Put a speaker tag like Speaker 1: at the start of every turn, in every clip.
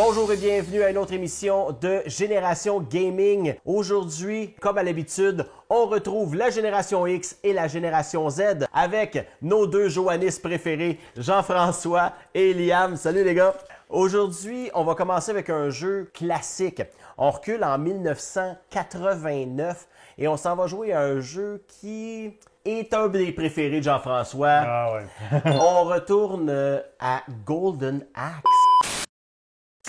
Speaker 1: Bonjour et bienvenue à une autre émission de Génération Gaming. Aujourd'hui, comme à l'habitude, on retrouve la Génération X et la Génération Z avec nos deux Joannistes préférés, Jean-François et Liam. Salut les gars! Aujourd'hui, on va commencer avec un jeu classique. On recule en 1989 et on s'en va jouer à un jeu qui est un des préférés de Jean-François.
Speaker 2: Ah ouais.
Speaker 1: On retourne à Golden Axe.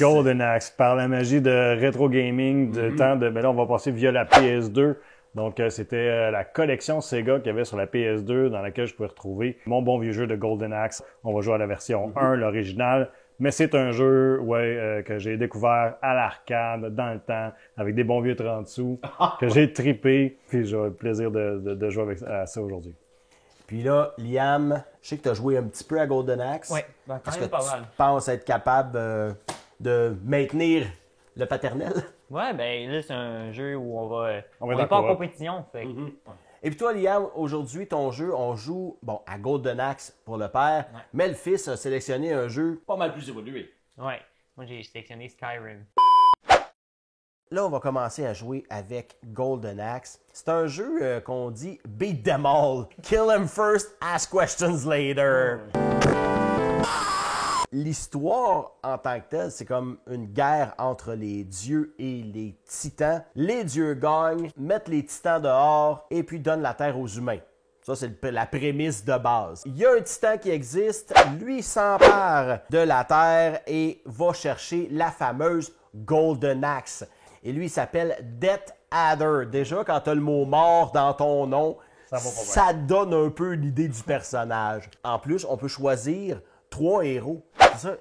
Speaker 2: Golden Axe, par la magie de rétro gaming, de temps de. Ben là, on va passer via la PS2. Donc, c'était la collection Sega qu'il y avait sur la PS2 dans laquelle je pouvais retrouver mon bon vieux jeu de Golden Axe. On va jouer à la version 1, l'original. Mais c'est un jeu que j'ai découvert à l'arcade, dans le temps, avec des bons vieux 30 sous, que j'ai trippé. Puis j'ai le plaisir de jouer à ça aujourd'hui.
Speaker 1: Puis là, Liam, je sais que tu as joué un petit peu à Golden Axe.
Speaker 3: Oui,
Speaker 1: Est-ce que
Speaker 3: pas
Speaker 1: tu
Speaker 3: mal.
Speaker 1: penses être capable de maintenir le paternel?
Speaker 3: Ouais, ben là, c'est un jeu où on
Speaker 2: est
Speaker 3: n'est pas en compétition. Fait.
Speaker 1: Et puis toi, Liam, aujourd'hui, ton jeu, on joue à Golden Axe pour le père, mais le fils a sélectionné un jeu
Speaker 4: pas mal plus évolué.
Speaker 3: Ouais, moi j'ai sélectionné Skyrim.
Speaker 1: Là, on va commencer à jouer avec Golden Axe. C'est un jeu qu'on dit « Beat them all, kill them first, ask questions later ». L'histoire en tant que telle, c'est comme une guerre entre les dieux et les titans. Les dieux gagnent, mettent les titans dehors et puis donnent la terre aux humains. Ça, c'est la prémisse de base. Il y a un titan qui existe, lui s'empare de la terre et va chercher la fameuse Golden Axe. Et lui, il s'appelle Death Adder. Déjà, quand tu as le mot mort dans ton nom, ça donne un peu l'idée du personnage. En plus, on peut choisir 3 héros. C'est ça,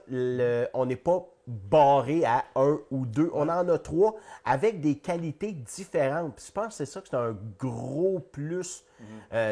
Speaker 1: on n'est pas barré à 1 ou 2. On en a 3 avec des qualités différentes. Puis je pense que c'est ça que c'est un gros plus.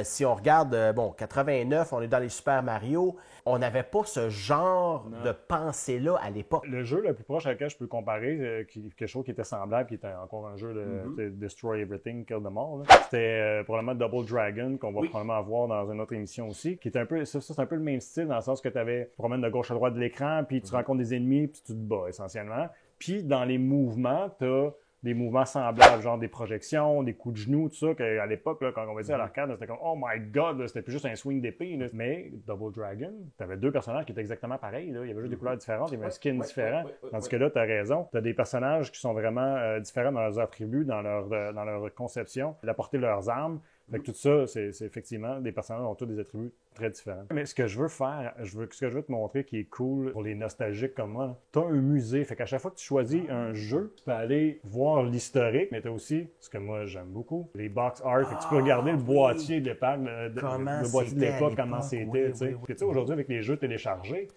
Speaker 1: Si on regarde, 89, on est dans les Super Mario. On n'avait pas ce genre de pensée-là à l'époque.
Speaker 2: Le jeu le plus proche à lequel je peux comparer, quelque chose qui était semblable, qui était encore un jeu de Destroy Everything, Kill Them All, c'était probablement Double Dragon, qu'on va probablement voir dans une autre émission aussi, qui était un peu, ça c'est un peu le même style, dans le sens que tu promènes de gauche à droite de l'écran, puis tu rencontres des ennemis, puis tu te bats essentiellement. Puis dans les mouvements, tu as des mouvements semblables, genre des projections, des coups de genoux, tout ça, qu'à l'époque, là, quand on va dire à l'arcade, c'était comme « Oh my God! » C'était plus juste un swing d'épée. Là. Mais Double Dragon, t'avais 2 personnages qui étaient exactement pareils. Là. Il y avait juste des couleurs différentes, il y avait un skin différent. Tandis que là, t'as raison. T'as des personnages qui sont vraiment différents dans leurs attributs, dans leur conception, d'apporter leurs armes. Fait que tout ça, c'est effectivement, des personnages ont tous des attributs très différents. Mais ce que je veux faire, ce que je veux te montrer qui est cool pour les nostalgiques comme moi, t'as un musée. Fait qu'à chaque fois que tu choisis un jeu, tu peux aller voir l'historique, mais t'as aussi, ce que moi j'aime beaucoup, les box art. Fait que tu peux regarder le boîtier de l'époque, le boîtier de l'époque, comment c'était, tu sais. Puis tu sais, aujourd'hui, avec les jeux téléchargés,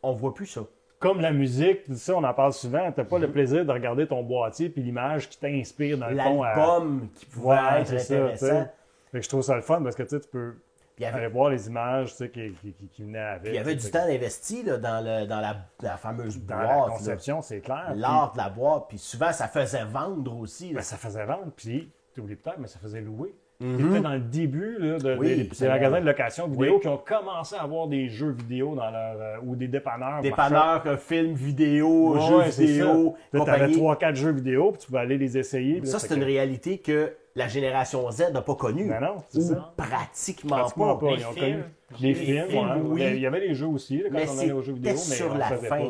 Speaker 1: on voit plus ça.
Speaker 2: Comme la musique, ça, on en parle souvent, t'as pas le plaisir de regarder ton boîtier puis l'image qui t'inspire dans le fond.
Speaker 1: L'album qui pouvait être intéressant.
Speaker 2: Fait que je trouve ça le fun parce que tu peux aller voir les images qui venaient avec.
Speaker 1: Puis il y avait du temps investi là, dans la fameuse boîte.
Speaker 2: Dans la conception, c'est clair.
Speaker 1: L'art de la boîte. Puis souvent, ça faisait vendre aussi. Là.
Speaker 2: Ben, ça faisait vendre, puis tu oublies peut-être, mais ça faisait louer. C'était dans le début là, des magasins de location vidéo qui ont commencé à avoir des jeux vidéo dans leur ou des dépanneurs.
Speaker 1: Dépanneurs, films vidéo, jeux vidéo.
Speaker 2: Tu avais 3-4 jeux vidéo, puis tu pouvais aller les essayer.
Speaker 1: Ça, c'est une réalité que la génération Z n'a pas connue.
Speaker 2: Ben non, c'est ça.
Speaker 1: Pratiquement pas.
Speaker 2: Ils ont connu des films, oui. Il y avait les jeux aussi, là, quand on allait aux jeux vidéo, mais
Speaker 1: sur la fin.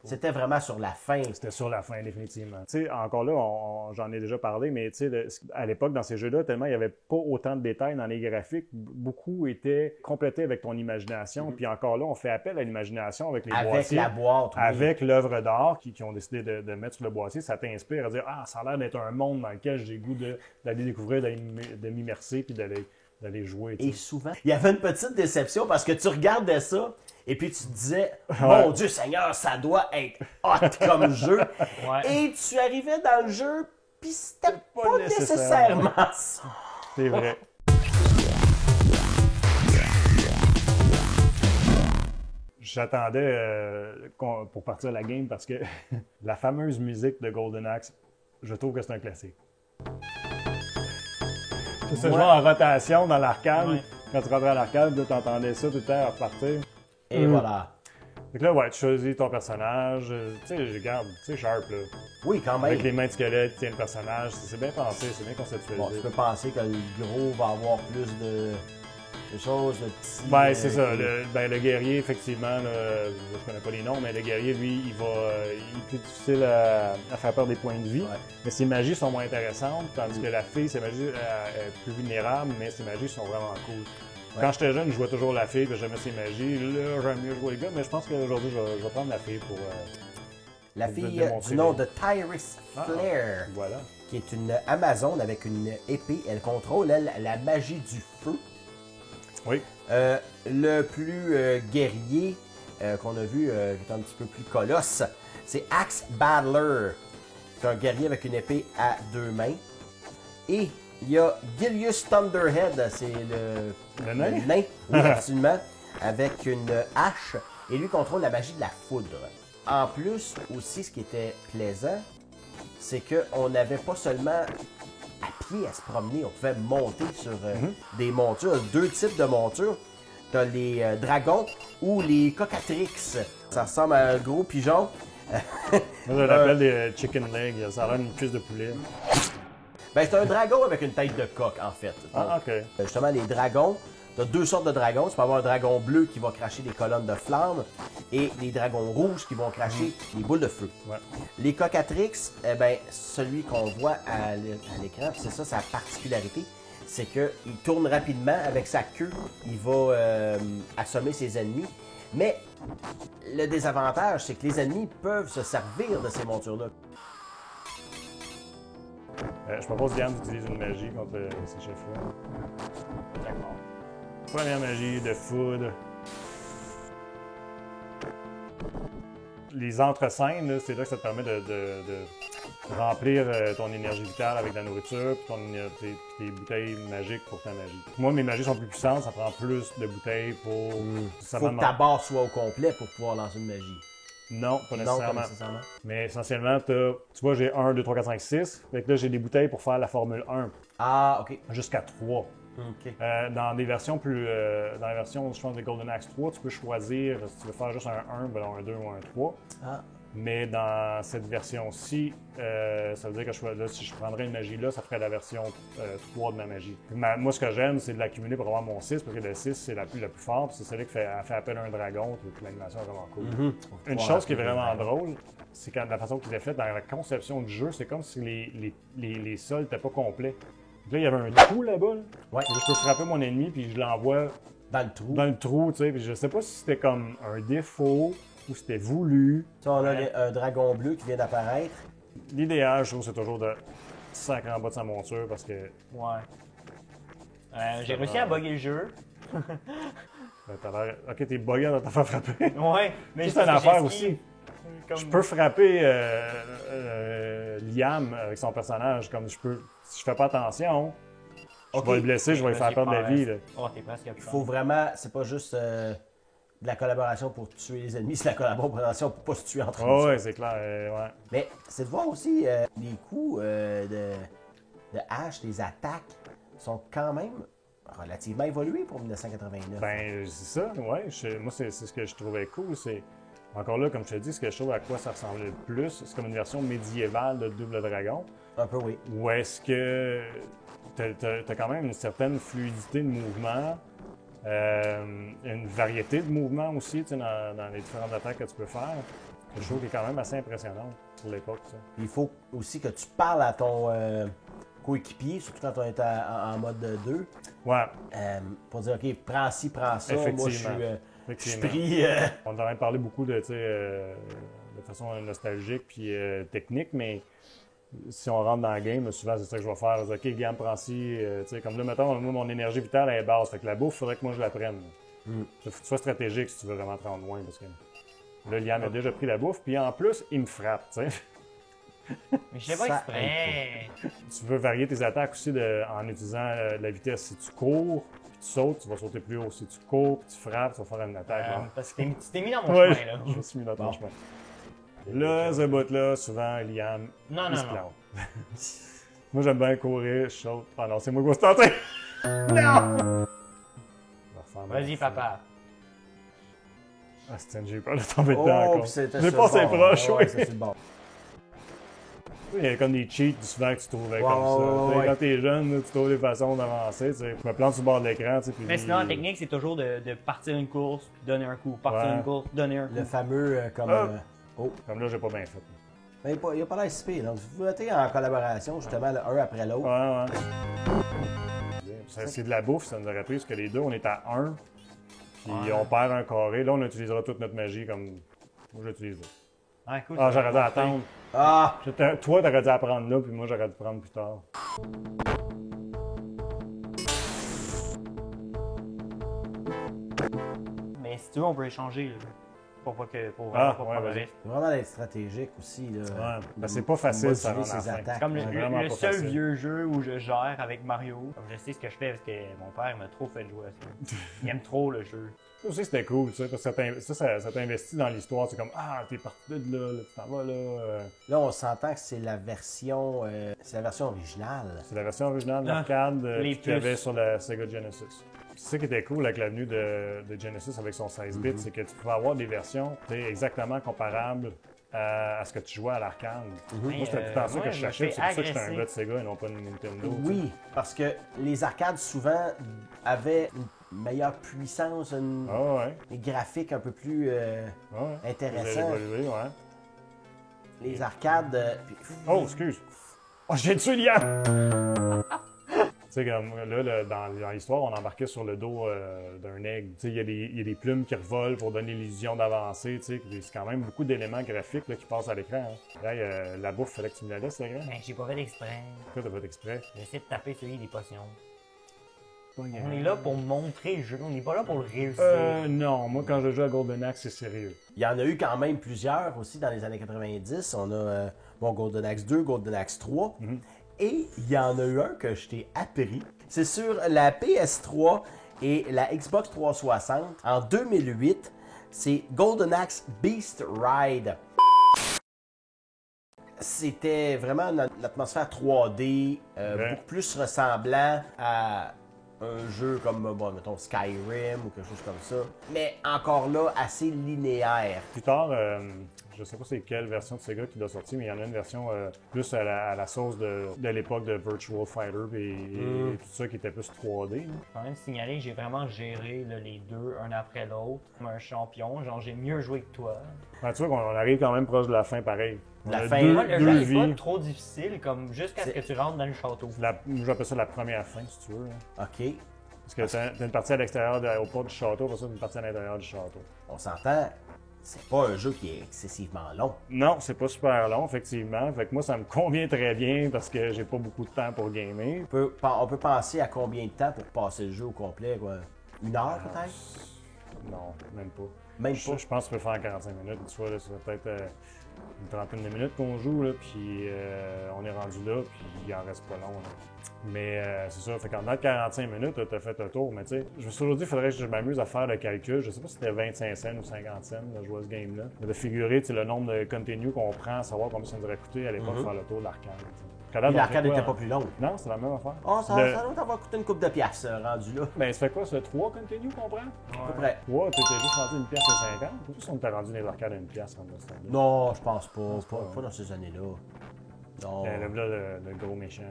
Speaker 1: C'était vraiment sur la fin.
Speaker 2: C'était sur la fin, définitivement. Tu sais, encore là, j'en ai déjà parlé, mais tu sais, à l'époque, dans ces jeux-là, tellement il n'y avait pas autant de détails dans les graphiques, beaucoup étaient complétés avec ton imagination. Puis encore là, on fait appel à l'imagination avec les boîtiers.
Speaker 1: Avec la boîte, oui.
Speaker 2: Avec l'œuvre d'art qui ont décidé de mettre sur le boîtier. Ça t'inspire à dire « Ah, ça a l'air d'être un monde dans lequel j'ai goût d'aller découvrir, de m'immerser, puis d'aller jouer. »
Speaker 1: Et souvent, il y avait une petite déception parce que tu regardais ça et puis tu te disais « Mon Dieu Seigneur, ça doit être hot comme jeu. » Et tu arrivais dans le jeu puis c'était pas nécessairement ça.
Speaker 2: C'est vrai. J'attendais pour partir la game parce que la fameuse musique de Golden Axe, je trouve que c'est un classique. C'est ce genre en rotation dans l'arcade. Quand tu rentrais à l'arcade, tu entendais ça tout le temps à repartir.
Speaker 1: Et voilà.
Speaker 2: Donc là, ouais, tu choisis ton personnage. Tu sais, regarde, tu sais, Sharp, là.
Speaker 1: Oui, quand même.
Speaker 2: Avec les mains de squelette, tu tiens le personnage. C'est bien pensé, c'est bien conceptualisé.
Speaker 1: Bon, tu peux penser que le gros va avoir plus de choses, de petits...
Speaker 2: Ben, c'est ça. Le guerrier, effectivement, là, je connais pas les noms, mais le guerrier, lui, il est plus difficile à faire perdre des points de vie.
Speaker 1: Ouais.
Speaker 2: Mais ses magies sont moins intéressantes, tandis que la fille, ses magies est plus vulnérable, mais ses magies sont vraiment cool.
Speaker 1: Ouais.
Speaker 2: Quand j'étais jeune, je jouais toujours la fille, puis j'aimais ses magies. Là, j'aime mieux jouer le gars, mais je pense qu'aujourd'hui, je vais prendre la fille pour...
Speaker 1: La
Speaker 2: pour
Speaker 1: fille
Speaker 2: démontrer
Speaker 1: du nom
Speaker 2: les-
Speaker 1: de Tyrus Flair,
Speaker 2: Voilà.
Speaker 1: qui est une Amazone avec une épée. Elle contrôle, elle, la magie du feu.
Speaker 2: Oui.
Speaker 1: Le plus guerrier qu'on a vu, qui est un petit peu plus colosse, c'est Axe Battler. C'est un guerrier avec une épée à 2 mains. Et il y a Gilius Thunderhead, c'est
Speaker 2: Le nain?
Speaker 1: oui, absolument, avec une hache. Et lui contrôle la magie de la foudre. En plus, aussi, ce qui était plaisant, c'est qu'on n'avait pas seulement à pied à se promener, on pouvait monter sur des montures, 2 types de montures. Tu as les dragons ou les cocatrix. Ça ressemble à un gros pigeon.
Speaker 2: Moi, je l'appelle des chicken legs. Ça a l'air d'une cuisse de poulet.
Speaker 1: Ben, c'est un dragon avec une tête de coq, en fait.
Speaker 2: Ah, OK.
Speaker 1: Justement, les dragons, tu as 2 sortes de dragons. Tu peux avoir un dragon bleu qui va cracher des colonnes de flammes et les dragons rouges qui vont cracher des boules de feu.
Speaker 2: Ouais.
Speaker 1: Les cocatrix, eh ben, celui qu'on voit à l'écran, c'est ça sa particularité, c'est qu'il tourne rapidement avec sa queue, il va assommer ses ennemis. Mais le désavantage, c'est que les ennemis peuvent se servir de ces montures-là.
Speaker 2: Je propose Diane d'utiliser une magie contre ces chefs-là. D'accord. Première magie de foudre. Les entre-scènes, là, c'est là que ça te permet de remplir ton énergie vitale avec de la nourriture puis tes bouteilles magiques pour ta magie. Moi, mes magies sont plus puissantes, ça prend plus de bouteilles pour... Ça
Speaker 1: Faut
Speaker 2: me
Speaker 1: que ta
Speaker 2: demande-
Speaker 1: barre soit au complet pour pouvoir lancer une magie.
Speaker 2: Non, pas
Speaker 1: Non,
Speaker 2: nécessairement.
Speaker 1: pas nécessairement.
Speaker 2: Mais essentiellement, tu vois, j'ai 1, 2, 3, 4, 5, 6. Fait que là, j'ai des bouteilles pour faire la formule 1
Speaker 1: Ah, ok.
Speaker 2: jusqu'à 3.
Speaker 1: Ok.
Speaker 2: Dans des versions plus. Dans la version, je pense, de Golden Axe 3, tu peux choisir si tu veux faire juste un 1, ben un 2 ou un 3.
Speaker 1: Ah.
Speaker 2: Mais dans cette version-ci, ça veut dire que là, si je prendrais une magie là, ça ferait la version 3 de ma magie. Moi, ce que j'aime, c'est de l'accumuler pour avoir mon 6, parce que le 6, c'est la plus forte, puis c'est celle qui fait appel à un dragon, puis l'animation est vraiment cool. Une chose qui est vraiment drôle, c'est que la façon qu'il est fait dans la conception du jeu, c'est comme si les sols n'étaient pas complets. Donc là, il y avait un trou là-bas. Là.
Speaker 1: Ouais.
Speaker 2: Je peux frapper mon ennemi, puis je l'envoie
Speaker 1: Dans le trou.
Speaker 2: dans le trou, tu sais. Puis je sais pas si c'était comme un défaut ou si c'était voulu.
Speaker 1: Ça, on a un dragon bleu qui vient d'apparaître.
Speaker 2: L'idéal, je trouve, c'est toujours de sacrer en bas de sa monture parce que
Speaker 3: Ouais. J'ai réussi à bugger le jeu.
Speaker 2: t'as l'air. Ok, t'es bugué dans ta faire frapper.
Speaker 3: Ouais, mais
Speaker 2: C'est une affaire
Speaker 3: j'esquive.
Speaker 2: aussi.
Speaker 3: Comme...
Speaker 2: Je peux frapper Liam avec son personnage. Comme je peux. Si je fais pas attention, je
Speaker 1: Ok.
Speaker 2: vais le blesser, je vais lui faire perdre la vie. Là.
Speaker 3: Oh, t'es presque
Speaker 1: Il faut vraiment, c'est pas juste de la collaboration pour tuer les ennemis, c'est la collaboration pour pas se tuer entre
Speaker 2: Oh,
Speaker 1: nous.
Speaker 2: ouais, c'est clair. Ouais.
Speaker 1: Mais c'est de voir aussi les coups de hache, les attaques sont quand même relativement évolués pour 1989.
Speaker 2: Ben, c'est ça, ouais. Moi, c'est ce que je trouvais cool. C'est encore là, comme je te dis, ce que je trouve à quoi ça ressemblait le plus, c'est comme une version médiévale de Double Dragon.
Speaker 1: Un peu, oui.
Speaker 2: Où est-ce que t'as quand même une certaine fluidité de mouvement, une variété de mouvements aussi, tu sais, dans les différentes attaques que tu peux faire. Je trouve qu'il est quand même assez impressionnant pour l'époque. Ça.
Speaker 1: Il faut aussi que tu parles à ton coéquipier, surtout quand on est en mode 2,
Speaker 2: Ouais,
Speaker 1: pour dire, OK, prends ci, prends ça. Moi, je suis
Speaker 2: effectivement.
Speaker 1: pris...
Speaker 2: On en a parlé beaucoup de, tu sais, de façon nostalgique puis technique, mais si on rentre dans le game, souvent c'est ça que je vais faire. OK, Liam prend ci, tu sais, comme là, mettons, moi, mon énergie vitale elle est basse, fait que la bouffe, il faudrait que moi je la prenne. Il faut que tu sois stratégique si tu veux vraiment te rendre loin, parce que là, Liam a déjà pris la bouffe, puis en plus, il me frappe, tu sais.
Speaker 3: Mais je fais pas
Speaker 1: Ça
Speaker 3: exprès.
Speaker 2: Tu veux varier tes attaques aussi en utilisant la vitesse. Si tu cours, puis tu sautes, tu vas sauter plus haut. Si tu cours, puis tu frappes, tu vas faire une attaque. là.
Speaker 3: Parce que tu t'es mis dans mon
Speaker 2: Ouais,
Speaker 3: chemin, là.
Speaker 2: je me suis mis dans ton chemin. Là, ce bout-là, souvent, Liam,
Speaker 3: Non,
Speaker 2: il
Speaker 3: non,
Speaker 2: se
Speaker 3: non.
Speaker 2: plante. Moi, j'aime bien courir, je saute. Ah non, c'est moi qui vais se tenter. Non!
Speaker 3: Vas-y, papa.
Speaker 2: Ah, Stan, j'ai peur de tomber dedans
Speaker 1: Oh,
Speaker 2: encore.
Speaker 1: puis c'était
Speaker 2: J'ai
Speaker 1: sur
Speaker 2: passé
Speaker 1: le bord.
Speaker 2: proche,
Speaker 1: Ouais,
Speaker 2: oui.
Speaker 1: c'est sur le bord.
Speaker 2: Il y a comme des cheats souvent que tu trouvais
Speaker 1: Ouais,
Speaker 2: comme ça.
Speaker 1: ouais,
Speaker 2: Tu sais,
Speaker 1: ouais.
Speaker 2: Quand t'es jeune, là, tu trouves des façons d'avancer. Tu sais. Je me plante sur le bord de l'écran. Tu sais, puis
Speaker 3: Mais sinon, la technique, c'est toujours de partir une course, puis donner un coup. Partir
Speaker 2: Ouais.
Speaker 3: une course, donner un coup.
Speaker 1: Le fameux comme...
Speaker 2: Ah.
Speaker 1: Oh.
Speaker 2: Comme là, j'ai pas bien fait.
Speaker 1: Mais il n'y a pas l'air si pire. Donc, vous votez en collaboration, justement, un après l'autre.
Speaker 2: Ouais, ouais. C'est de la bouffe, ça nous aurait pris, parce que les deux, on est à 1. Puis
Speaker 3: Ouais.
Speaker 2: on perd un carré. Là, on utilisera toute notre magie comme. Moi, j'utilise là.
Speaker 3: Ah, cool,
Speaker 2: Ah,
Speaker 3: ça
Speaker 2: j'aurais dû
Speaker 3: va
Speaker 2: attendre.
Speaker 1: Ah!
Speaker 2: Toi, t'aurais dû apprendre là, puis moi, j'aurais dû prendre plus tard.
Speaker 3: Mais si tu veux, on peut échanger. Là, pour pas que. Pour
Speaker 2: Ah,
Speaker 3: pas
Speaker 2: ouais,
Speaker 3: prendre le
Speaker 2: vas-y.
Speaker 3: risque.
Speaker 1: C'est vraiment d'être stratégique aussi. Là.
Speaker 2: Ouais. Ben, c'est pas facile, ça,
Speaker 1: moduler
Speaker 2: rendre
Speaker 1: ses
Speaker 2: à la fin.
Speaker 1: attaques.
Speaker 3: Comme
Speaker 1: Ouais.
Speaker 2: vraiment
Speaker 3: le
Speaker 2: pas
Speaker 3: seul
Speaker 2: facile.
Speaker 3: vieux jeu où je gère avec Mario. Je sais ce que je fais parce que mon père m'a trop fait jouer à ça. Il aime trop le jeu.
Speaker 2: Ça aussi, c'était cool, tu sais, parce que ça t'investit dans l'histoire. C'est comme, ah, t'es parti de là, tu t'en vas là.
Speaker 1: Là, on s'entend que c'est la version originale.
Speaker 2: C'est la version originale
Speaker 3: Ah,
Speaker 2: d'arcade
Speaker 3: les
Speaker 2: qu'il y avait
Speaker 3: puces.
Speaker 2: sur la Sega Genesis. C'est ça qui était cool avec l'avenue de Genesis avec son 16 bits, c'est que tu pouvais avoir des versions exactement comparables à ce que tu jouais à l'arcade. Moi, c'était tout le temps ça
Speaker 3: moi,
Speaker 2: que
Speaker 3: je
Speaker 2: je
Speaker 3: me
Speaker 2: cherchais,
Speaker 3: fais
Speaker 2: c'est pour ça que j'étais un
Speaker 3: agresser.
Speaker 2: gars de Sega et non pas de Nintendo.
Speaker 1: Oui, parce que les arcades, souvent, avaient une meilleure puissance,
Speaker 2: Ah ouais,
Speaker 1: des graphiques un peu plus
Speaker 2: ouais.
Speaker 1: intéressants.
Speaker 2: Vous avez évolué, ouais.
Speaker 1: Les arcades...
Speaker 2: Oh, excuse. Oh, j'ai tué Liam! Tu sais, comme là, dans l'histoire, on embarquait sur le dos d'un aigle. Tu sais, il y a des plumes qui revolent pour donner l'illusion d'avancer. Tu sais, puis c'est quand même beaucoup d'éléments graphiques là, qui passent à l'écran. Hein. Là, la bouffe, fallait que tu me la laisses, l'écran.
Speaker 3: Ben, j'ai pas fait exprès.
Speaker 2: Pourquoi t'as fait exprès?
Speaker 3: J'essaie de taper celui des potions.
Speaker 2: On
Speaker 3: On est là pour montrer le jeu, on n'est pas là pour le réussir.
Speaker 2: Non, moi, quand je joue à Golden Axe, c'est sérieux.
Speaker 1: Il y en a eu quand même plusieurs aussi dans les années 90. On a Golden Axe 2, Golden Axe 3. Et il y en a eu un que je t'ai appris. C'est sur la PS3 et la Xbox 360 en 2008. C'est Golden Axe Beast Ride. C'était vraiment une atmosphère 3D, beaucoup plus ressemblant à un jeu comme, mettons, Skyrim ou quelque chose comme ça. Mais encore là, assez linéaire.
Speaker 2: Plus tard, je sais pas c'est quelle version de Sega qui l'a sorti, mais il y en a une version plus à la sauce de l'époque de Virtual Fighter et tout ça qui était plus 3D. Là.
Speaker 3: Quand même signaler que j'ai vraiment géré là, les deux, un après l'autre, comme un champion. Genre, j'ai mieux joué que toi.
Speaker 2: Ben, tu vois qu'on arrive quand même proche de la fin pareil. On
Speaker 1: La
Speaker 2: a
Speaker 1: fin.
Speaker 2: deux,
Speaker 3: Moi, le
Speaker 2: deux
Speaker 3: jeu n'est
Speaker 2: vies.
Speaker 3: pas trop difficile, comme jusqu'à ce que tu rentres dans le château.
Speaker 2: J'appelle ça la première fin, si tu veux. Là.
Speaker 1: OK.
Speaker 2: Parce que t'as une partie à l'extérieur, au port du château, après ça, une partie à l'intérieur du château.
Speaker 1: On s'entend, c'est pas un jeu qui est excessivement long.
Speaker 2: Non, c'est pas super long, effectivement. Fait que moi, ça me convient très bien parce que j'ai pas beaucoup de temps pour gamer.
Speaker 1: On peut penser à combien de temps pour passer le jeu au complet, quoi? Une heure, peut-être?
Speaker 2: Non, même pas.
Speaker 1: Même
Speaker 2: Je
Speaker 1: pas.
Speaker 2: pense que tu peux faire 45 minutes. Tu vois, là, ça fait peut-être une trentaine de minutes qu'on joue, là, puis on est rendu là, puis il en reste pas long. Là. Mais c'est ça, fait qu'en dans 45 minutes, tu as fait un tour. Mais tu sais, je me suis toujours dit qu'il faudrait que je m'amuse à faire le calcul. Je sais pas si c'était 25 cents ou 50 cents de jouer à ce game-là. Mais de figurer le nombre de continue qu'on prend, savoir combien ça nous aurait coûté à l'époque de faire le tour de l'arcade.
Speaker 1: Et l'arcade n'était pas plus longue.
Speaker 2: Non, c'est la même affaire.
Speaker 1: Oh, ça
Speaker 2: Le-
Speaker 1: doit avoir coûté une coupe de piastres, rendu là.
Speaker 2: Ben, ça fait quoi, c'est 3 continue qu'on prend?
Speaker 1: À peu près.
Speaker 2: 3, t'étais juste rendu 1 pièce et 50. Pourquoi on t'a rendu dans l'arcade à 1 pièce en ce temps-là?
Speaker 1: Non, je pense pas.
Speaker 2: pas,
Speaker 1: Pas dans ces années-là. Non.
Speaker 2: Le gros méchant.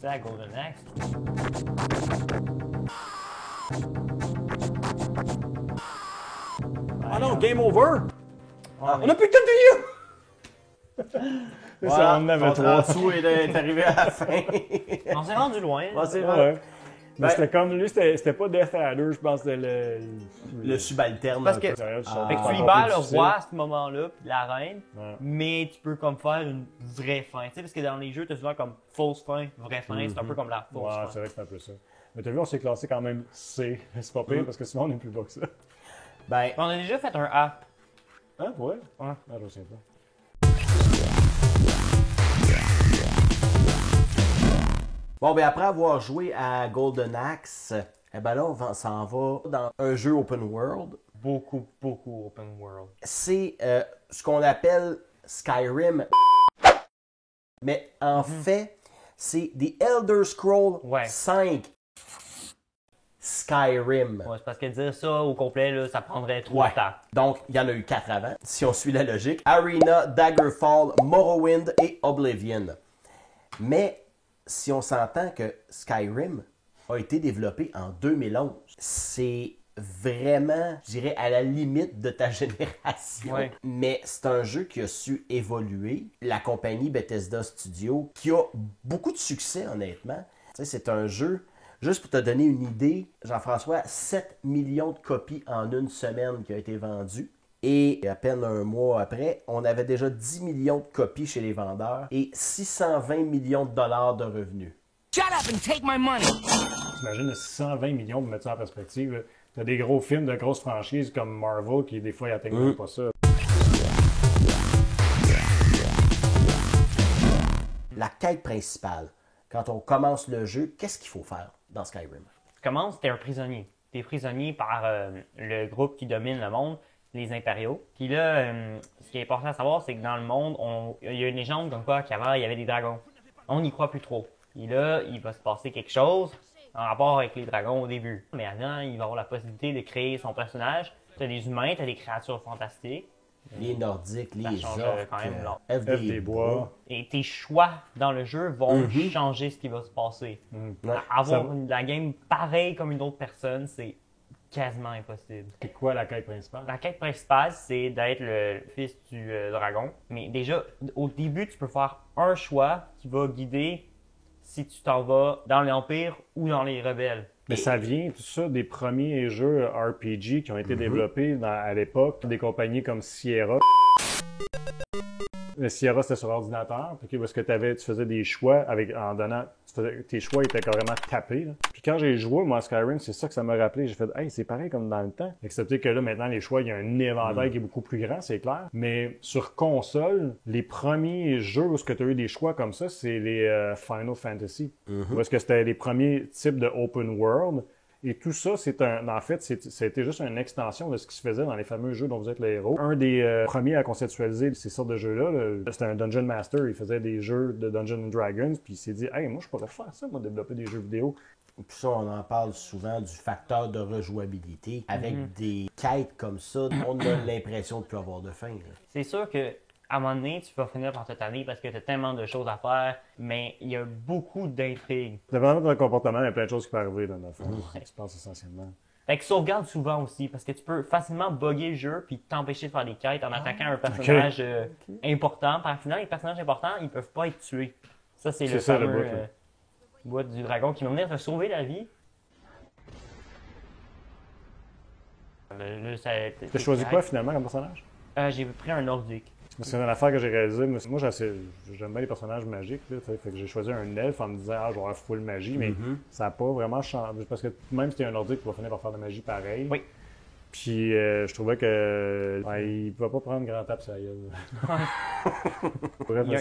Speaker 3: C'est la Golden Axe.
Speaker 2: Ah non, game over!
Speaker 3: Ah,
Speaker 2: On a plus de continue! C'est
Speaker 1: Voilà,
Speaker 2: ça, on en avait
Speaker 1: notre
Speaker 2: 3.
Speaker 1: dessous est arrivé à la fin.
Speaker 3: On s'est rendu loin.
Speaker 1: Ouais, c'est
Speaker 2: Ouais.
Speaker 1: vrai.
Speaker 2: Mais
Speaker 1: Ben-
Speaker 2: c'était comme lui, c'était pas Death Adder, je pense que c'était
Speaker 1: Le subalterne.
Speaker 3: Parce
Speaker 1: un
Speaker 3: que-
Speaker 1: peu.
Speaker 2: Fait
Speaker 1: Ah.
Speaker 3: Fait que tu
Speaker 1: Encore
Speaker 3: libères le roi à ce moment-là, puis la reine,
Speaker 2: Ouais.
Speaker 3: mais tu peux comme faire une vraie fin. Tu sais, parce que dans les jeux, t'as souvent comme fausse fin, vraie fin, c'est un peu comme la fausse
Speaker 2: Ouais,
Speaker 3: fin.
Speaker 2: c'est vrai que c'est un peu ça. Mais t'as vu, on s'est classé quand même C. C'est pas pire parce que sinon on est plus bas que ça.
Speaker 1: Ben,
Speaker 3: On a déjà fait un A.
Speaker 2: Hein, ouais?
Speaker 3: Ouais.
Speaker 2: Ah, je sais pas.
Speaker 1: bon, ben après avoir joué à Golden Axe, eh ben là, on s'en va dans un jeu open world.
Speaker 3: Beaucoup, beaucoup open world.
Speaker 1: C'est ce qu'on appelle Skyrim. Mais en fait, c'est The Elder Scrolls
Speaker 3: Ouais.
Speaker 1: 5. Skyrim.
Speaker 3: Ouais, c'est parce que dire ça au complet, là, ça prendrait trop de temps.
Speaker 1: Donc, il y en a eu 4 avant, si on suit la logique. Arena, Daggerfall, Morrowind et Oblivion. Mais, si on s'entend que Skyrim a été développé en 2011, c'est vraiment, je dirais, à la limite de ta génération.
Speaker 3: Ouais.
Speaker 1: Mais c'est un jeu qui a su évoluer. La compagnie Bethesda Studios, qui a beaucoup de succès, honnêtement. Tu sais, c'est un jeu, juste pour te donner une idée, Jean-François, 7 millions de copies en une semaine qui a été vendue. Et à peine un mois après, on avait déjà 10 millions de copies chez les vendeurs et 620 millions de dollars de revenus.
Speaker 4: Shut up and take my money!
Speaker 2: T'imagines 620 millions pour mettre ça en perspective. T'as des gros films de grosses franchises comme Marvel qui, des fois, ils atteignent même pas ça.
Speaker 1: La quête principale, quand on commence le jeu, qu'est-ce qu'il faut faire dans Skyrim?
Speaker 3: Tu commences, t'es un prisonnier. T'es prisonnier par le groupe qui domine le monde, les impériaux. Puis là, ce qui est important à savoir, c'est que dans le monde, il y a une légende comme quoi qu'avant, il y avait des dragons. On n'y croit plus trop. Puis là, il va se passer quelque chose en rapport avec les dragons au début. Mais avant, il va avoir la possibilité de créer son personnage. T'as des humains, t'as des créatures fantastiques.
Speaker 1: Les Nordiques,
Speaker 3: Ça
Speaker 1: les
Speaker 3: change
Speaker 1: orques,
Speaker 3: quand même
Speaker 1: F
Speaker 2: des bois.
Speaker 3: Et tes choix dans le jeu vont changer ce qui va se passer.
Speaker 1: Ouais.
Speaker 3: Avoir la game pareille comme une autre personne, c'est quasiment impossible.
Speaker 2: C'est quoi la quête principale?
Speaker 3: La quête principale, c'est d'être le fils du dragon. Mais déjà, au début, tu peux faire un choix qui va guider si tu t'en vas dans l'Empire ou dans les rebelles.
Speaker 2: Mais ça vient, tout ça, des premiers jeux RPG qui ont été développés à l'époque, des compagnies comme Sierra. Le Sierra, c'était sur ordinateur, puis parce que tu faisais des choix en donnant, tes choix étaient carrément tapés. Là. Puis quand j'ai joué, moi, à Skyrim, c'est ça que ça m'a rappelé. J'ai fait, hey, c'est pareil comme dans le temps. Excepté que là, maintenant, les choix, il y a un éventail qui est beaucoup plus grand, c'est clair. Mais sur console, les premiers jeux où tu as eu des choix comme ça, c'est les Final Fantasy. Parce que c'était les premiers types de open world. Et tout ça, en fait, c'était juste une extension de ce qui se faisait dans les fameux jeux dont vous êtes le héros. Un des premiers à conceptualiser ces sortes de jeux-là, c'était un Dungeon Master. Il faisait des jeux de Dungeons & Dragons, puis il s'est dit « Hey, moi, je pourrais faire ça, moi, développer des jeux vidéo. »
Speaker 1: Puis ça, on en parle souvent du facteur de rejouabilité. Avec des quêtes comme ça, on a l'impression de ne plus avoir de fin. Là.
Speaker 3: C'est sûr que à un moment donné, tu vas finir par te tanner parce que tu as tellement de choses à faire, mais il y a beaucoup d'intrigues.
Speaker 2: Dépendamment de ton comportement, il y a plein de choses qui peuvent arriver dans le fond. Je pense essentiellement.
Speaker 3: Fait que sauvegarde souvent aussi, parce que tu peux facilement bugger le jeu puis t'empêcher de faire des quêtes en attaquant un personnage important. Par final, les personnages importants, ils peuvent pas être tués. Ça, c'est le fameux bout du dragon qui va venir te sauver la vie.
Speaker 2: T'as choisi quoi finalement comme personnage?
Speaker 3: J'ai pris un nordique.
Speaker 2: C'est une affaire que j'ai réalisée. Moi, j'aime bien les personnages magiques. Là, fait que j'ai choisi un elfe en me disant je vais avoir full magie, mais ça n'a pas vraiment changé. Parce que même si tu es un nordique, tu vas finir par faire de la magie pareil.
Speaker 3: Oui.
Speaker 2: Puis je trouvais que il ne pouvait pas prendre grand tape sur la gueule.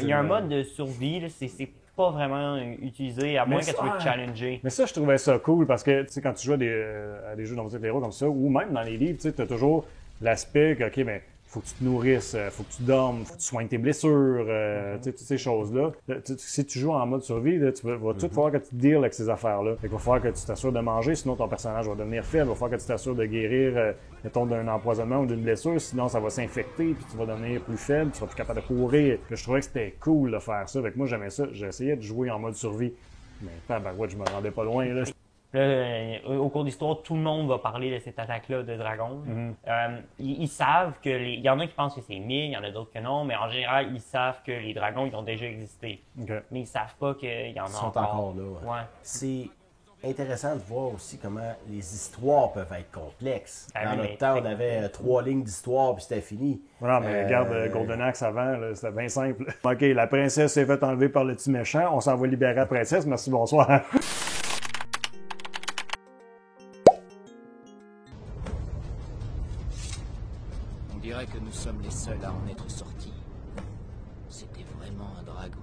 Speaker 3: Il y a un mode de survie, là, c'est pas vraiment utilisé, à moins que tu veux te challenger.
Speaker 2: Mais ça, je trouvais ça cool parce que quand tu joues à des jeux dont vous êtes les héros comme ça, ou même dans les livres, tu as toujours l'aspect que, OK, mais faut que tu te nourrisses, faut que tu dormes, faut que tu soignes tes blessures, toutes ces choses-là. Si tu joues en mode survie, là, tu vas tout falloir que tu deals avec ces affaires-là. Il va falloir que tu t'assures de manger, sinon ton personnage va devenir faible. Il va falloir que tu t'assures de guérir, mettons, d'un empoisonnement ou d'une blessure, sinon ça va s'infecter, puis tu vas devenir plus faible, tu seras plus capable de courir. Puis je trouvais que c'était cool de faire ça. Moi, j'aimais ça. J'essayais de jouer en mode survie. Mais tabarouette, je me rendais pas loin, là.
Speaker 3: Là, au cours d'histoire, tout le monde va parler de cette attaque-là de dragon. Ils savent que il y en a qui pensent que c'est mythe, il y en a d'autres que non, mais en général, ils savent que les dragons, ils ont déjà existé. Mais ils savent pas qu'il y en a
Speaker 1: Ils sont encore là.
Speaker 3: Ouais.
Speaker 1: C'est intéressant de voir aussi comment les histoires peuvent être complexes. Dans notre temps, on avait 3 lignes d'histoire puis c'était fini.
Speaker 2: Non, mais regarde Golden Axe avant, c'était bien simple. OK, la princesse s'est fait enlever par le petit méchant, on s'en va libérer la princesse, merci, bonsoir.
Speaker 4: On dirait que nous sommes les seuls à en être sortis. C'était vraiment un dragon.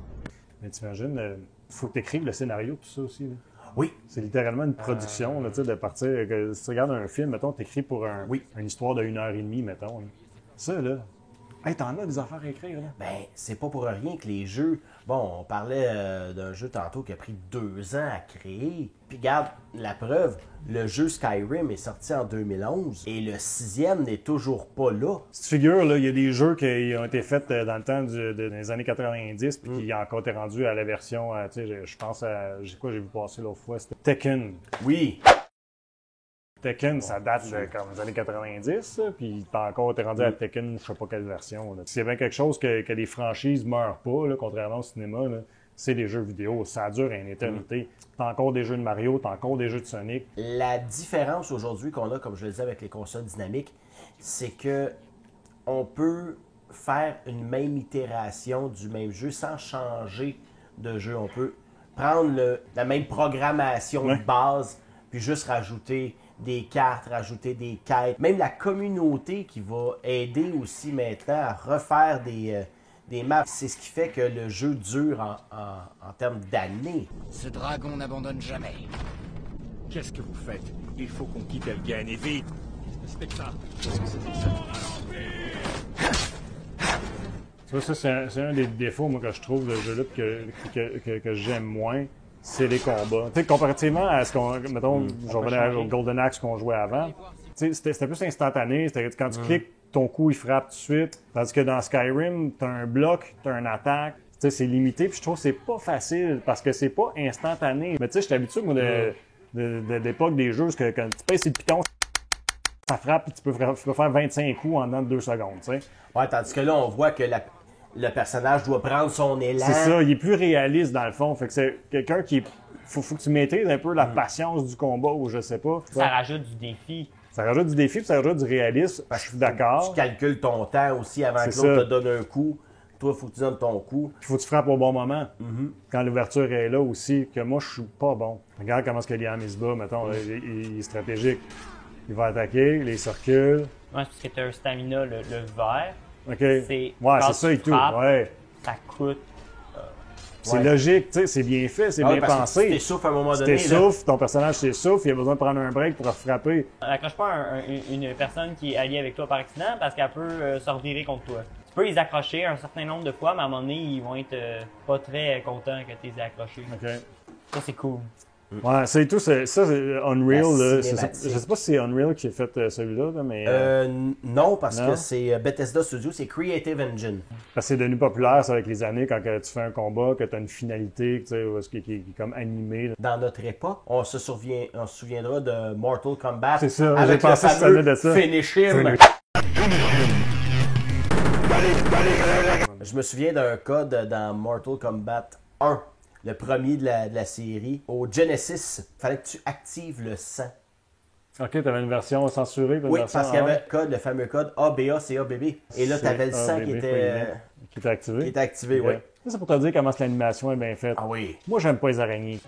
Speaker 2: Mais t'imagines, faut que t'écrives le scénario, tout ça aussi. Là.
Speaker 1: Oui.
Speaker 2: C'est littéralement une production, là, de partir. Si tu regardes un film, mettons, t'écris pour une histoire de 1h30, mettons. Là. Ça, là, Hey, t'en as des affaires à écrire, là?
Speaker 1: Ben, c'est pas pour rien que les jeux... Bon, on parlait d'un jeu tantôt qui a pris 2 ans à créer. Puis regarde, la preuve, le jeu Skyrim est sorti en 2011 et le 6e n'est toujours pas là.
Speaker 2: Si tu figures, là, il y a des jeux qui ont été faits dans le temps des années 90 puis qui ont encore été rendus à la version, tu sais, je pense à... J'ai vu passer l'autre fois? C'était Tekken.
Speaker 1: Oui.
Speaker 2: Tekken, ça date comme des années 90, ça, puis t'as encore été rendu à Tekken, je sais pas quelle version. S'il y a bien quelque chose que les franchises meurent pas, là, contrairement au cinéma, là, c'est les jeux vidéo. Ça dure une éternité. T'as encore des jeux de Mario, t'as encore des jeux de Sonic.
Speaker 1: La différence aujourd'hui qu'on a, comme je le disais avec les consoles dynamiques, c'est que on peut faire une même itération du même jeu sans changer de jeu. On peut prendre la même programmation de base, puis juste rajouter des cartes, rajouter des quêtes. Même la communauté qui va aider aussi maintenant à refaire des maps. C'est ce qui fait que le jeu dure en termes d'années.
Speaker 4: Ce dragon n'abandonne jamais.
Speaker 5: Qu'est-ce que vous faites? Il faut qu'on quitte Elgane et vite. Respecte ça.
Speaker 2: Ça, c'est un des défauts, moi, que je trouve de ce jeu-là que j'aime moins. C'est les combats. Tu sais, comparativement à ce qu'on... Mettons, je revenais au Golden Axe qu'on jouait avant. Tu sais, c'était plus instantané. Quand tu cliques, ton coup, il frappe tout de suite. Tandis que dans Skyrim, t'as un bloc, t'as un attaque. Tu sais, c'est limité. Puis je trouve que c'est pas facile parce que c'est pas instantané. Mais tu sais, je suis habitué, moi, de l'époque des jeux, parce que quand tu pèses sur le piton, ça frappe, puis tu peux faire 25 coups en dedans de 2 secondes, tu sais.
Speaker 1: Ouais, tandis que là, on voit que le personnage doit prendre son élan.
Speaker 2: C'est ça, il est plus réaliste dans le fond. Fait que c'est quelqu'un qui... Faut que tu maîtrises un peu la patience du combat ou je sais pas.
Speaker 3: Ça rajoute du défi.
Speaker 2: Ça rajoute du défi puis ça rajoute du réalisme. Je suis d'accord.
Speaker 1: Tu calcules ton temps aussi avant que l'autre te donne un coup. Toi, il faut que tu donnes ton coup.
Speaker 2: Il faut que tu frappes au bon moment. Quand l'ouverture est là aussi, que moi, je suis pas bon. Regarde comment est-ce que Liam se bat, mettons, il est stratégique. Il va attaquer, il circule.
Speaker 3: Ouais, c'est parce que tu as un stamina, le vert.
Speaker 2: OK.
Speaker 3: C'est
Speaker 2: C'est ça et tout. Ouais.
Speaker 3: Ça coûte.
Speaker 2: C'est logique, tu sais, c'est bien fait, c'est bien pensé.
Speaker 1: Tu t'essouffles à un moment
Speaker 2: Tu
Speaker 1: donné.
Speaker 2: t'essouffles, ton personnage s'essouffle, il a besoin de prendre un break pour frapper.
Speaker 3: Accroche pas une personne qui est alliée avec toi par accident parce qu'elle peut se revirer contre toi. Tu peux les accrocher un certain nombre de fois, mais à un moment donné, ils vont être pas très contents que tu les aies accrochés.
Speaker 2: OK.
Speaker 3: Ça, c'est cool.
Speaker 2: Ouais, c'est tout. Ça, c'est Unreal. Là,
Speaker 1: cinématique.
Speaker 2: je sais pas si c'est Unreal qui a fait celui-là, là, mais.
Speaker 1: Non, parce
Speaker 2: Non?
Speaker 1: que c'est Bethesda Studios, c'est Creative Engine.
Speaker 2: Parce que c'est devenu populaire ça, avec les années quand tu fais un combat, que tu as une finalité qui est comme animée. Là.
Speaker 1: Dans notre époque, on se souviendra de Mortal Kombat.
Speaker 2: C'est ça, j'ai
Speaker 1: avec le
Speaker 2: pensé que ça
Speaker 1: fameux
Speaker 2: venait de ça.
Speaker 1: Finish him. Je me souviens d'un code dans Mortal Kombat 1, le premier de la série. Au Genesis, il fallait que tu actives le sang.
Speaker 2: OK, tu avais une version censurée.
Speaker 1: Oui, parce qu'il y avait le fameux code ABACABB. Et là, tu avais le sang qui
Speaker 2: était activé.
Speaker 1: Qui était activé, oui.
Speaker 2: Ça, c'est pour te dire comment l'animation est bien faite.
Speaker 1: Ah oui.
Speaker 2: Moi, j'aime pas les araignées.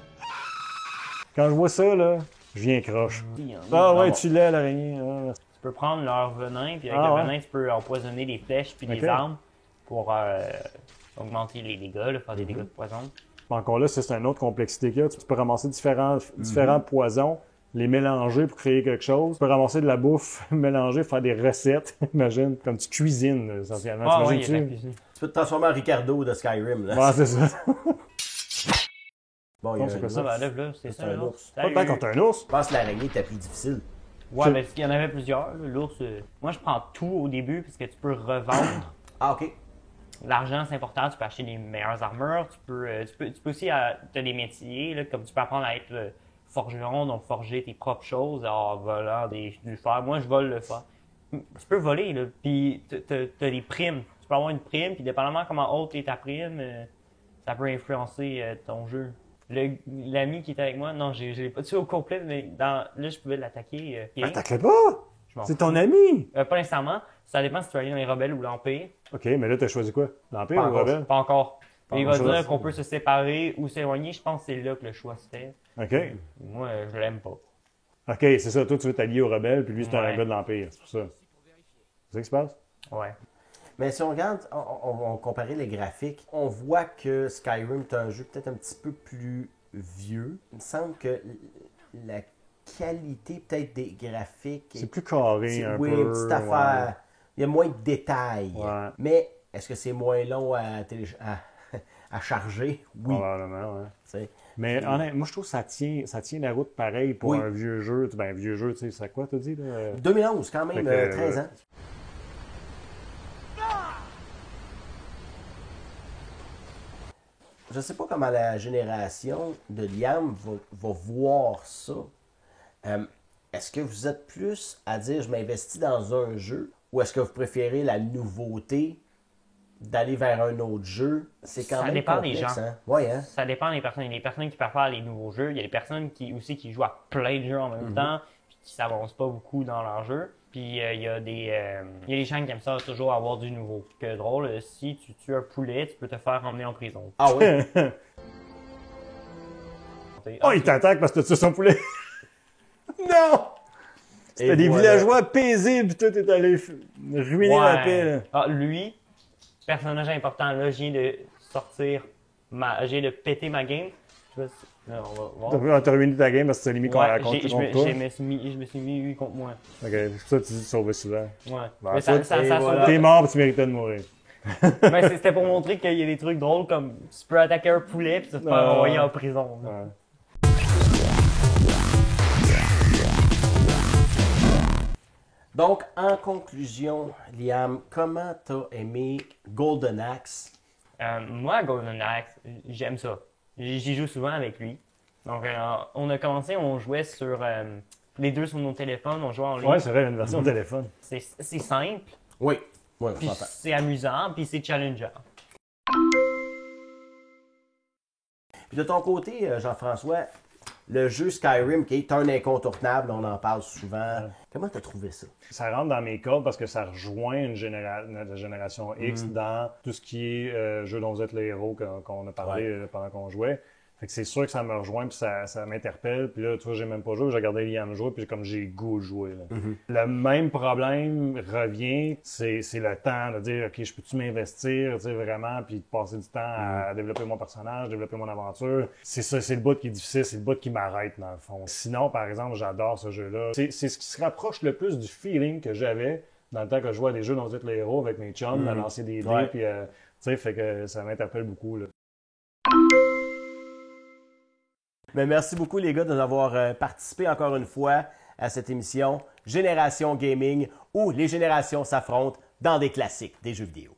Speaker 2: Quand je vois ça, là, je viens croche.
Speaker 3: Ouais,
Speaker 2: tu l'as, l'araignée. Ah.
Speaker 3: Tu peux prendre leur venin, puis avec le venin, tu peux empoisonner des flèches puis des armes pour augmenter les dégâts, là, faire des dégâts de poison.
Speaker 2: Encore là, c'est une autre complexité qu'il y a. Tu peux ramasser différents poisons, les mélanger pour créer quelque chose. Tu peux ramasser de la bouffe, mélanger, faire des recettes. Imagine, comme tu cuisines, essentiellement.
Speaker 3: Ah oui, il y a de la cuisine.
Speaker 1: Tu peux te transformer en Ricardo de Skyrim. Là.
Speaker 2: Ouais, c'est ça.
Speaker 1: Bon, il y a
Speaker 2: c'est
Speaker 1: un
Speaker 2: quoi ça?
Speaker 1: ours.
Speaker 3: Là, c'est ça,
Speaker 1: un
Speaker 3: l'ours.
Speaker 1: ours.
Speaker 2: Pas tant quand t'as un ours.
Speaker 1: Je pense que l'araignée était plus difficile.
Speaker 3: Ouais, mais il y en avait plusieurs. Là. L'ours, moi, je prends tout au début parce que tu peux revendre.
Speaker 1: Ah, OK.
Speaker 3: L'argent, c'est important. Tu peux acheter des meilleures armures. Tu peux aussi, tu as des métiers, là, comme tu peux apprendre à être forgeron, donc forger tes propres choses en volant du fer. Moi, je vole le fer. Tu peux voler, là. Puis, t'as des primes. Tu peux avoir une prime, puis dépendamment comment haute est ta prime, ça peut influencer ton jeu. L'ami qui était avec moi, non, je l'ai pas tué au complet, mais là, je pouvais l'attaquer.
Speaker 2: Attaque-le pas! C'est ton ami!
Speaker 3: Pas nécessairement. Ça dépend si tu vas aller dans les rebelles ou l'Empire.
Speaker 2: OK, mais là, t'as choisi quoi? L'Empire
Speaker 1: Pas
Speaker 2: ou
Speaker 1: encore.
Speaker 2: Rebelle?
Speaker 3: Pas encore. Il va
Speaker 2: encore.
Speaker 3: dire qu'on peut se séparer ou s'éloigner. Je pense que c'est là que le choix se fait.
Speaker 2: OK.
Speaker 3: Moi, je l'aime pas.
Speaker 2: OK, c'est ça. Toi, tu veux t'allier aux rebelles, puis lui, c'est un
Speaker 3: Ouais.
Speaker 2: gars de l'Empire. C'est pour ça. C'est ça qui se passe?
Speaker 3: Ouais.
Speaker 1: Mais si on regarde, on comparait les graphiques, on voit que Skyrim est un jeu peut-être un petit peu plus vieux. Il me semble que la qualité peut-être des graphiques...
Speaker 2: C'est plus carré un
Speaker 1: oui,
Speaker 2: peu.
Speaker 1: une petite affaire il y a moins de détails.
Speaker 2: Ouais.
Speaker 1: Mais est-ce que c'est moins long à charger? Oui.
Speaker 2: Probablement, ouais.
Speaker 1: T'sais.
Speaker 2: Mais honnêtement, moi, je trouve que ça tient la route pareil pour
Speaker 1: Oui.
Speaker 2: un vieux jeu. Ben, un vieux jeu, tu sais, c'est quoi, t'as dit? Là?
Speaker 1: 2011, quand même,
Speaker 2: Fait que,
Speaker 1: 13 ans. Je sais pas comment la génération de Liam va voir ça. Est-ce que vous êtes plus à dire je m'investis dans un jeu ou est-ce que vous préférez la nouveauté d'aller vers un autre jeu? C'est quand
Speaker 3: Ça
Speaker 1: même
Speaker 3: dépend
Speaker 1: complexe,
Speaker 3: des gens.
Speaker 1: hein? Ouais, hein?
Speaker 3: Ça dépend des personnes. Il y a des personnes qui préfèrent les nouveaux jeux. Il y a des personnes qui jouent à plein de jeux en même temps puis qui s'avancent pas beaucoup dans leur jeu. Puis il y a des gens qui aiment ça toujours avoir du nouveau. Que drôle, si tu tues un poulet, tu peux te faire emmener en prison.
Speaker 1: Ah oui?
Speaker 2: Oh, il t'attaque parce que tu tué son poulet! Non! C'était des villageois paisibles, puis tout est allé ruiner la paix. Là.
Speaker 3: Ah, lui, personnage important, là, je viens de sortir, je viens de péter ma game. Je sais pas si- on va voir.
Speaker 2: T'as ruiné ta game parce que tu as mis qu'on
Speaker 3: Ouais,
Speaker 2: raconte
Speaker 3: je
Speaker 2: contre toi.
Speaker 3: me suis mis lui contre moi.
Speaker 2: Ok, c'est pour ça que tu dis sauver souvent.
Speaker 3: Ouais.
Speaker 2: Bon,
Speaker 3: Mais
Speaker 2: écoute,
Speaker 3: ça
Speaker 1: et
Speaker 3: sauve-
Speaker 1: voilà.
Speaker 2: T'es mort, puis tu méritais de mourir.
Speaker 3: Ben, c'était pour montrer qu'il y a des trucs drôles comme tu peux attaquer un poulet puis tu te faire envoyer en prison. là.
Speaker 2: Ouais.
Speaker 1: Donc, en Liam, comment t'as aimé Golden Axe?
Speaker 3: Moi, Golden Axe, j'aime ça. J'y joue souvent avec lui. Donc, on a commencé, on jouait sur les deux sur nos téléphones, on jouait en ligne.
Speaker 2: Ouais, c'est vrai, il y a une version téléphone.
Speaker 3: C'est simple,
Speaker 1: Oui, oui, on
Speaker 3: puis
Speaker 1: s'entend.
Speaker 3: c'est amusant, puis c'est challengeant.
Speaker 1: Puis de ton côté, Jean-François, le jeu Skyrim, qui est un incontournable, on en parle souvent. Comment t'as trouvé ça?
Speaker 2: Ça rentre dans mes cordes parce que ça rejoint notre génération X dans tout ce qui est jeu dont vous êtes les héros qu'on a parlé pendant qu'on jouait. Fait que c'est sûr que ça me rejoint puis ça m'interpelle. Puis là, tu vois, j'ai même pas joué, j'ai regardé Liam jouer puis comme j'ai le goût de jouer. Là. Le même problème revient, c'est le temps de dire, OK, je peux-tu m'investir, tu sais, vraiment, puis de passer du temps à développer mon personnage, développer mon aventure. C'est ça, c'est le bout qui est difficile, c'est le bout qui m'arrête dans le fond. Sinon, par exemple, j'adore ce jeu-là. C'est ce qui se rapproche le plus du feeling que j'avais dans le temps que je jouais à des jeux dont vous êtes les héros avec mes chums, à lancer des dés,
Speaker 1: Ouais.
Speaker 2: puis tu sais, fait que ça m'interpelle beaucoup, là.
Speaker 1: Mais merci beaucoup les gars de nous avoir participé encore une fois à cette émission Génération Gaming où les générations s'affrontent dans des classiques des jeux vidéo.